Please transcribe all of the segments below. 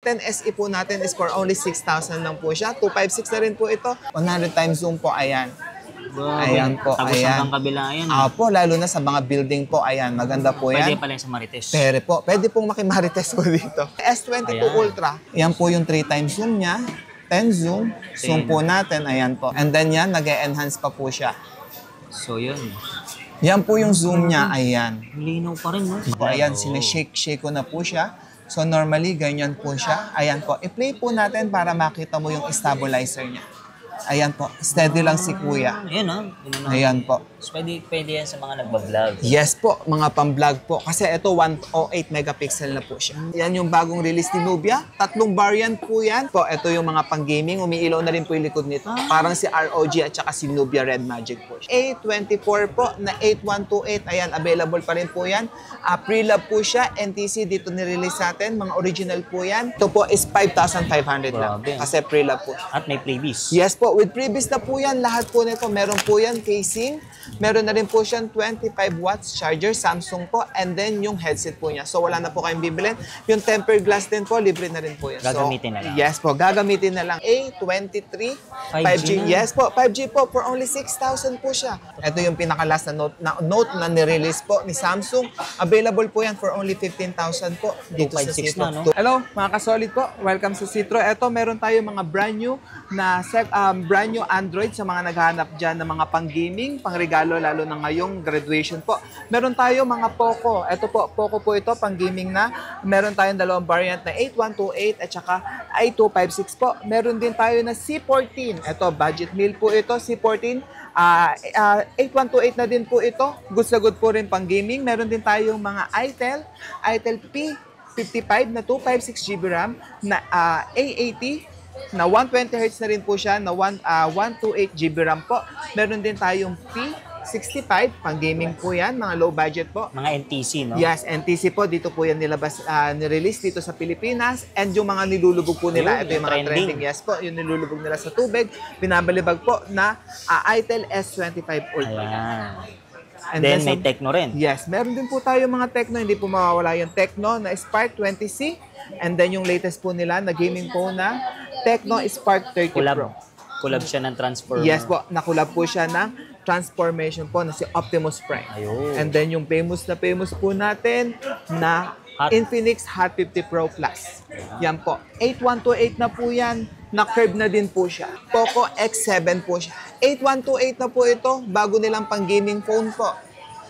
A10 SE po natin is for only 6,000 lang po siya. 256 na rin po ito. 100 times zoom po, ayan. Ayan po, Tapos ayan. hanggang kabila, ayan. Apo, lalo na sa mga building po, ayan. Maganda po yan. Pwede pala yung sa Marites. Pwede pong makimarites po dito. S22 Ayan. Ultra. Yan po yung 3 times zoom niya. 10 zoom. Zoom po natin, ayan po. And then yan, nag-e-enhance pa po siya. So, yun. Yan po yung zoom niya, ayan. Linaw pa rin, no? Po, ayan, sinishake ko na po siya. So normally, ganyan po siya. Ayan po, i-play po natin para makita mo yung stabilizer niya. Ayan po, steady lang si kuya. Ayan, ha? Ayan po. So, pwede yan sa mga nagbablog. Yes po, mga pang-vlog po. Kasi ito 108 megapixel na po siya. Yan yung bagong release ni Nubia. 3 variant po yan. Po, ito yung mga pang-gaming. Umiilaw na rin po yung likod nito. Parang si ROG at saka si Nubia Red Magic po siya. A24 po na 8128. Ayan, available pa rin po yan. Pre-love po siya. NTC dito nirelease sa atin. Mga original po yan. Ito po is 5,500 lang. Grabe. Kasi pre-love po. At may freebies. Yes po, with previous na po yan, lahat po nito. Meron po yan casing, meron na rin po siyang 25 watts charger, Samsung po, and then yung headset po niya. So wala na po kayong bibilin. Yung tempered glass din po, libre na rin po yan. Gagamitin na lang. Yes po, gagamitin na lang. A23 5G. na. Yes po, 5G po for only 6,000 po siya. Ito yung pinaka-last na Note na nirelease po ni Samsung. Available po yan for only 15,000 po dito sa 256 Citro. na, no? Hello mga kasolid po, welcome sa Citro. Ito meron tayo mga brand new na brand new Android sa mga naghahanap dyan ng mga pang-gaming, pang-regalo lalo na ngayong graduation po. Meron tayo mga Poco. Ito po, Poco po ito, pang-gaming na. Meron tayong dalawang variant na 8128 at saka i256 po. Meron din tayo na C14. Ito, budget meal po ito, C14. 8128 na din po ito. Good na good po rin pang-gaming. Meron din tayong mga Itel P55 na 256GB RAM na A80 na 120Hz na rin po siya na 128GB RAM po. Meron din tayong P65, pang gaming po yan, mga low budget po. Mga NTC, no? Yes, NTC po, dito po yan nilabas, nirelease dito sa Pilipinas. And yung mga nilulubog po nila, ito yung mga trending. Yes po, yung nilulubog nila sa tubig, binabalibag po na Itel S25 Ultra. Ayan. And then may Tecno rin. Yes, meron din po tayo mga Tecno, hindi po mawawala yung Tecno na Spark 20C. And then yung latest po nila na gaming phone na Tecno Spark 30 Pro. Collab siya ng Transformer. Yes po, nakulab po siya ng transformation po na si Optimus Prime. Ayun. And then yung famous po natin na Infinix Hot 50 Pro Plus. Yan po. 8128 na po yan. Na-curve na din po siya. Poco X7 po siya. 8128 na po ito. Bago nilang pang-gaming phone po.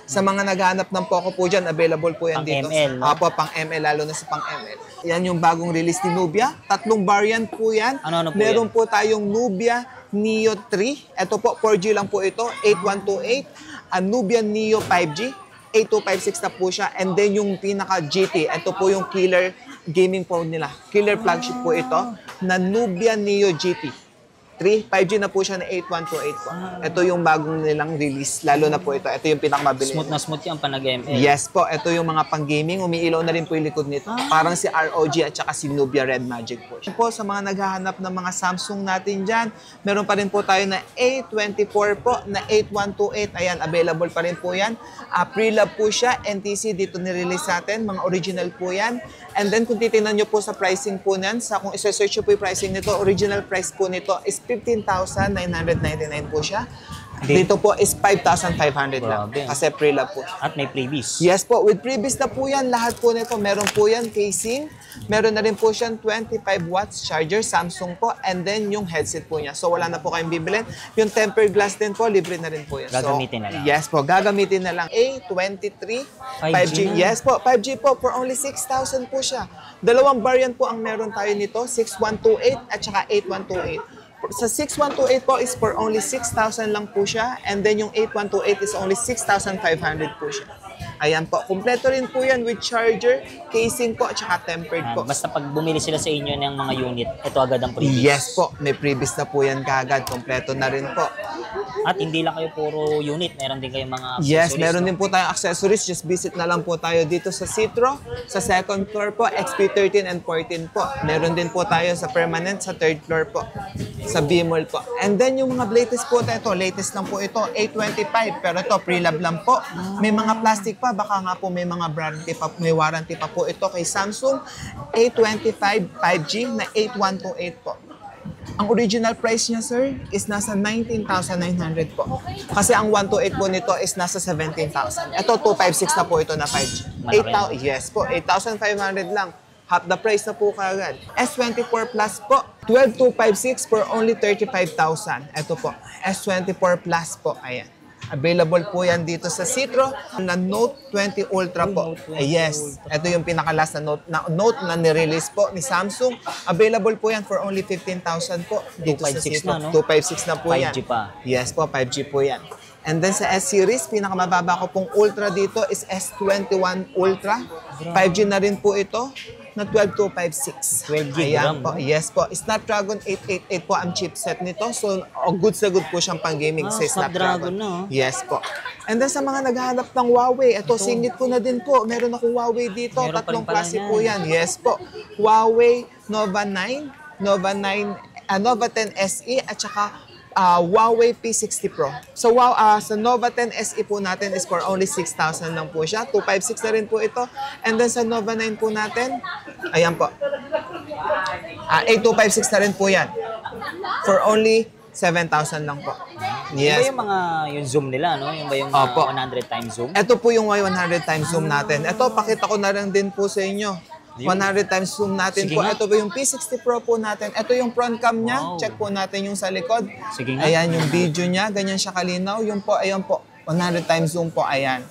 Sa mga naghahanap ng Poco po dyan, available po yan Pang dito. ML, no? Apo, pang ML, lalo na sa pang ML. Yan yung bagong release ni Nubia. 3 variant po yan. Ano po Meron yan? po tayong Nubia Neo 3. Ito po, 4G lang po ito. 8128. Nubia Neo 5G. 8256 na po siya. And then yung pinaka-GT, ito po yung killer gaming phone nila. Killer flagship po ito na Nubia Neo GT. 5G na po siya na 8128 po. Ito yung bagong nilang release. Lalo na po ito. Ito yung pinakamabili. Smooth na smooth yan pa nag-ML. Yes po. Ito yung mga pang-gaming. Umiilaw na rin po yung likod nito. Parang si ROG at saka si Nubia Red Magic po. Po sa mga naghahanap ng mga Samsung natin dyan, meron pa rin po tayo na A24 po na 8128. Ayan, available pa rin po yan. Pre-love po siya. NTC dito nirelease sa atin. Mga original po yan. And then kung titingnan nyo po sa pricing po niyan, kung isa-search nyo po yung pricing nito, original price po nito is 15,999 po siya. Dito po is 5,500 lang. Kasi pre-love po. At may freebies. Yes po, with previous na po yan, lahat po nito. Meron po yan casing, meron na rin po siyang 25 watts charger, Samsung po, and then yung headset po niya. So wala na po kayong bibilin. Yung tempered glass din po, libre na rin po yan. Gagamitin na lang. Yes po, gagamitin na lang. A23 5G. Yes po, 5G po for only 6,000 po siya. Dalawang variant po ang meron tayo nito, 6128 at saka 8128. Sa 6128 po is for only 6,000 lang po siya. And then yung 8128 is only 6,500 po siya. Ayan po. Kompleto rin po yan with charger, casing po, at saka tempered po. Basta pag bumili sila sa inyo ng mga unit, ito agad ang freebies. Yes po. May previous na po yan kaagad. Kompleto na rin po. At hindi lang kayo puro unit, meron din kayong mga Yes, accessories, meron no? din po tayong accessories. Just visit na lang po tayo dito sa Citro. Sa second floor po, XP13 and 14 po. Meron din po tayo sa permanent sa third floor po. Sa B-Mall po. And then yung mga latest po latest lang po ito, A25. Pero ito, pre-lab lang po. May mga plastic pa. Baka nga po may mga warranty pa po ito kay Samsung. A25 5G na 8128 po. Ang original price niya, sir, is nasa 19,900 po. Kasi ang 128 po nito is nasa 17,000. Ito, 256 na po ito na 5G. Malaki. Yes po, 8,500 lang. Half the price na po kagad. S24 Plus po, 12,256 for only 35,000. Ito po, S24 Plus po, ayan. Available po yan dito sa Citro na Note 20 Ultra po. Yes, ito yung pinaka-last na Note na nirelease po ni Samsung. Available po yan for only 15,000 po dito sa 256 Citro. na, no? 256 na po yan. 5G pa. Yes po, 5G po yan. And then sa S-Series, pinakamababa ko pong Ultra dito is S21 Ultra. 5G na rin po ito na 12256. 12 Ayan RAM, po. no? Yes po. Snapdragon 888 po ang chipset nito. So, good sa good po siyang pang-gaming sa Snapdragon Snapdragon. na, oh. Yes po. And then sa mga naghahanap ng Huawei, ito singit ko na din po. Meron akong Huawei dito. Meron pa Tatlong rin pala klase yan. po yan. Yes po. Huawei Nova 9, Nova 10 SE at saka Huawei P60 Pro. So sa Nova 10 SE po natin is for only 6,000 lang po siya. 256 na rin po ito. And then sa Nova 9 po natin, ayan po. 8256 na rin po yan. For only 7,000 lang po. Yung ba Yes. yung zoom nila, no? Yung ba yung Opo. 100 times zoom? Ito po yung 100 times zoom natin. Ito, pakita ko na rin din po sa inyo. 100 times zoom natin Sige po. nga. Ito po yung P60 Pro po natin. Ito yung front cam niya. Wow. Check po natin yung sa likod. Sige nga. Ayan yung video niya. Ganyan siya kalinaw. Yung po, ayan po. 100 times zoom po. Ayan.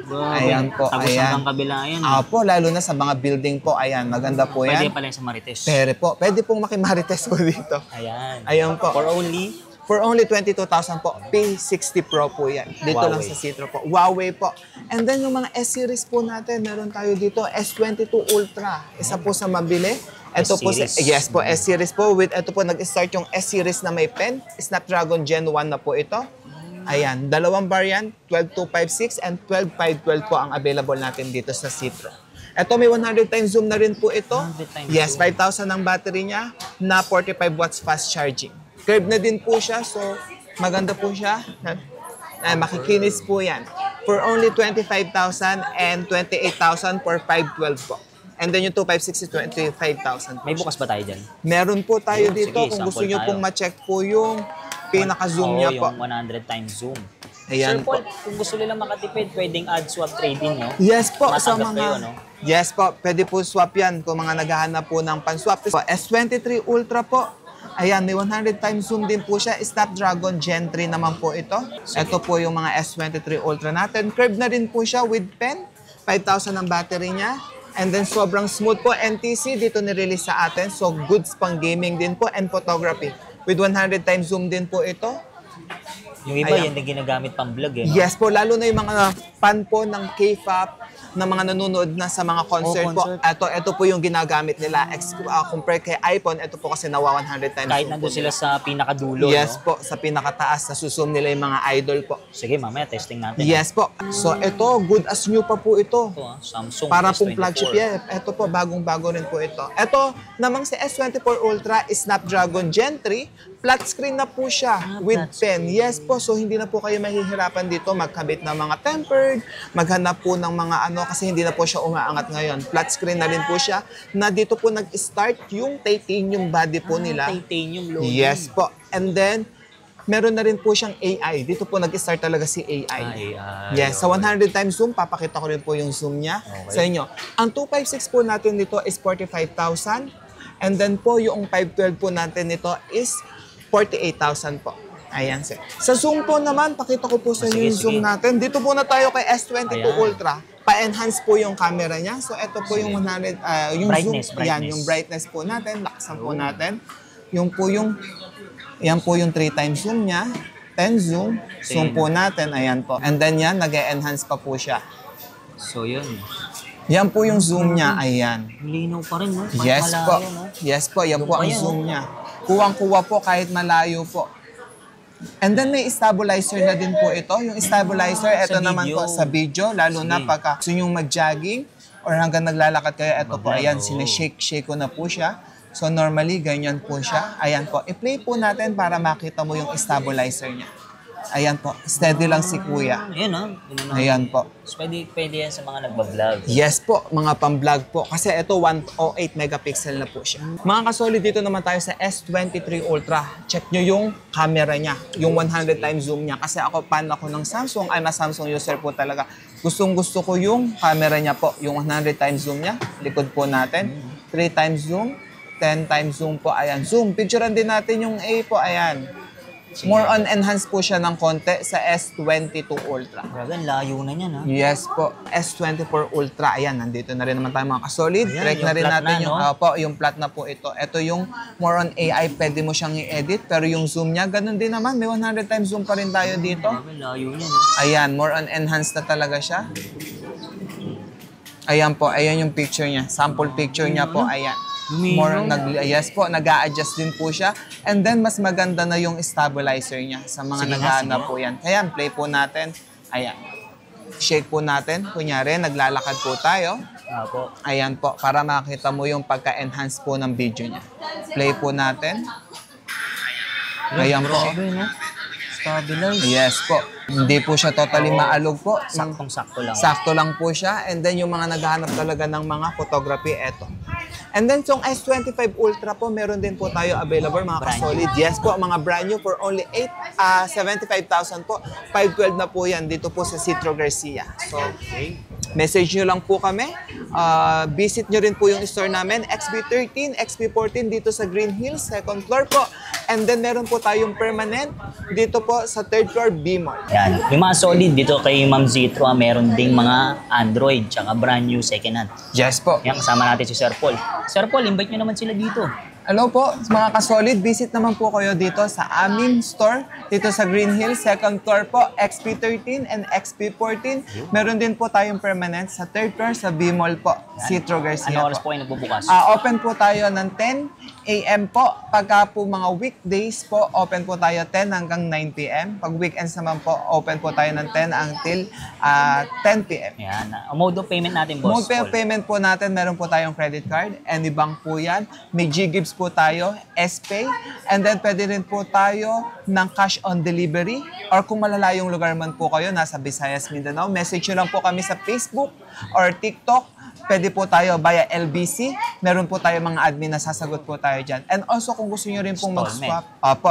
Ayan po, Tapos ayan. hanggang kabila yan. Po, lalo na sa mga building po. Ayan, maganda po Pwede yan. pala yung sa Marites. Pero po, pwede pong makimarites po dito. Ayan. Ayan po. For For only only 22,000 po. P60 Pro po yan. Dito lang Huawei. sa Citro po. Huawei po. And then yung mga S-Series po natin, meron tayo dito, S22 Ultra. Isa po sa mabili. Ito po, S-Series. yes po, S-Series po. Ito po, nag-start yung S-Series na may pen. Snapdragon Gen 1 na po ito. Ayan, dalawang variant, 12256 and 12512 po ang available natin dito sa Citro. Ito may 100 times zoom na rin po ito. 100 times Yes, zoom. 5,000 ang battery niya na 45 watts fast charging. Curve na din po siya, so maganda po siya. Makikinis po yan. For only 25,000 and 28,000 for 512 po. And then yung 256 is 25,000 po. May bukas ba tayo dyan? Meron po tayo Ayun, dito sige, kung gusto sample nyo tayo. pong ma-check po yung pinaka-zoom niya po. Yung 100 times zoom. Ayan Sir po. Paul, kung gusto nila makatipid, pwedeng add swap trading, no? Yes po, sa Matanggap mga... kayo, no? Yes po, pwede po swap yan kung mga naghahanap po ng pan-swap. S23 Ultra po. Ayan, may 100 times zoom din po siya. Snapdragon Gen 3 naman po ito. Ito po yung mga S23 Ultra natin. Curve na rin po siya with pen. 5,000 ang battery niya. And then sobrang smooth po. NTC dito nirelease sa atin. So goods pang gaming din po and photography. With 100 times zoom din po ito. Yung iba, Ayan. yan din ginagamit pang vlog, eh. No? Yes po, lalo na yung mga fan po ng K-pop na mga nanonood na sa mga concert, concert. po. Ito po yung ginagamit nila. Compare kay iPhone, ito po kasi nawa 100 times Kahit zoom nandun po sila nila. sa pinakadulo, Yes no? po, sa pinakataas, nasuzoom nila yung mga idol po. Sige, mamaya testing natin. Yes po. So ito, good as new pa po ito. Ito, Samsung Para pong S24. flagship yan. Ito po, bagong-bago rin po ito. Ito, namang si S24 Ultra is Snapdragon Gen 3. Flat screen na po siya with flat pen. Yes po, so hindi na po kayo mahihirapan dito magkabit ng mga tempered, maghanap po ng mga kasi hindi na po siya umaangat ngayon. Flat screen na rin po siya na dito po nag-start yung titanium body po nila. Titanium loading. Yes po. And then, meron na rin po siyang AI. Dito po nag-start talaga si AI. AI. Yes, sa 100 times zoom, papakita ko rin po yung zoom niya sa inyo. Ang 256 po natin dito is 45,000. And then po, yung 512 po natin nito is 48,000 po. Ayan, sir. Sa zoom po naman, pakita ko po sa inyo Sige, yung zoom sige. natin. Dito po na tayo kay S22 Ayan. Ultra. Pa-enhance po yung camera niya. So, ito po yung 100, yung Brightness, zoom. Ayan, brightness. yung brightness po natin. Lakasan po natin. Yung po yung, yan po yung 3 times zoom niya. 10 zoom. Zoom po natin. Ayan po. And then yan, nag-e-enhance pa po siya. So, yun. Yan po yung zoom niya. Ayan. Linaw pa rin, no? Kahit Yes malayo, po. no? Yes po. Yan po ang Ayan, zoom oh. niya. Kuwang-kuwa po kahit malayo po. And then may stabilizer na din po ito. Yung stabilizer, ito Sa naman video. po sa video, lalo na Sige. pagka gusto yung mag-jogging or hanggang naglalakad kayo, ito po, Mag-vlog, ayan, oo. sinashake ko na po siya. So normally, ganyan po siya. Ayan po, i-play po natin para makita mo yung stabilizer niya. Ayan po, steady lang si kuya. Ayan ha. Ayan po. So, pwede yan sa mga nagbablog. Yes po, mga pang-vlog po. Kasi ito 108 megapixel na po siya. Mga kasolid, dito naman tayo sa S23 Ultra. Check nyo yung camera niya, yung 100 times zoom niya. Kasi ako, fan ako ng Samsung. I'm a Samsung user po talaga. Gustong gusto ko yung camera niya po, yung 100 times zoom niya. Likod po natin. 3 times zoom, 10 times zoom po. Ayan, zoom. Picturean din natin yung A po. Ayan. More on enhance po siya ng konti sa S22 Ultra. Grabe, ang layo na niyan ha. Yes po, S24 Ultra. Ayan, nandito na rin naman tayo mga kasolid. Ayan, Track yung na rin plat natin na, yung, no? yung plat na po ito. Ito yung more on AI, pwede mo siyang i-edit. Pero yung zoom niya, ganun din naman. May 100 times zoom pa rin tayo dito. Grabe, layo niyan ha. Ayan, more on enhanced na talaga siya. Ayan po, ayan yung picture niya. Sample picture niya po, ayan. More yes po, nag-a-adjust din po siya. And then, mas maganda na yung stabilizer niya sa mga Sige nga, naghahanap sige. po yan. Kaya, play po natin. Ayan. Shake po natin. Kunyari, naglalakad po tayo. Opo. Ayan po, para makita mo yung pagka-enhance po ng video niya. Play po natin. Ayan po. Grabe no. Stabilize. Yes po. Hindi po siya totally maalog po. Saktong-sakto lang. Sakto lang po siya. And then yung mga naghahanap talaga ng mga photography, eto. And then yung S25 Ultra po, meron din po tayo available mga Brand kasolid. Yes po, mga brand new for only 75,000 po. 512 na po yan dito po sa Citro Garcia. So, message nyo lang po kami. Visit nyo rin po yung store namin, XB13, XB14 dito sa Green Hills, second floor po. And then meron po tayong permanent dito po sa third floor, B-Mall. Yan. Yung mga solid dito kay Ma'am Zitro, meron ding mga Android, tsaka brand new second hand. Yes po. Yan, kasama natin si Sir Paul. Sir Paul, invite nyo naman sila dito. Hello po, mga kasolid. Visit naman po kayo dito sa aming store, dito sa Green Hills, second floor po, XP13 and XP14. Meron din po tayong permanent sa third floor sa B-Mall po, Citro Garcia Ano oras po. po kayo nagbubukas? Open po tayo ng 10 a.m. po. Pagka po mga weekdays po, open po tayo 10 hanggang 9 p.m. Pag weekends naman po, open po tayo ng 10 until 10 p.m. Yan. Mode of payment natin, boss. Mode Paul. payment po natin, meron po tayong credit card, any bank po yan. May G-Gives po tayo, S-Pay, and then pwede rin po tayo ng cash on delivery. Or kung malalayong lugar man po kayo, nasa Visayas, Mindanao, message nyo lang po kami sa Facebook or TikTok. Pwede po tayo via LBC. Meron po tayo mga admin na sasagot po tayo dyan. And also, kung gusto nyo rin pong mag-swap,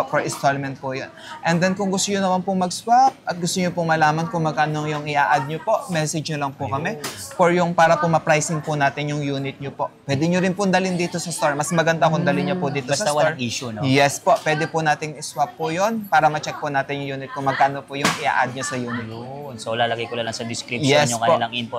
for installment po yun. And then, kung gusto nyo naman pong mag-swap at gusto nyo pong malaman kung magkano yung i-add nyo po, message nyo lang po kami for yung para po ma-pricing po natin yung unit nyo po. Pwede nyo rin pong dalhin dito sa store. Mas maganda kung dalhin nyo po dito Basta sa store. walang issue, no? Yes po. Pwede po nating i-swap po yun para ma-check po natin yung unit kung magkano po yung i-add nyo sa unit. Yun. So, lalagay ko lang sa description Yes yung po. kanilang info.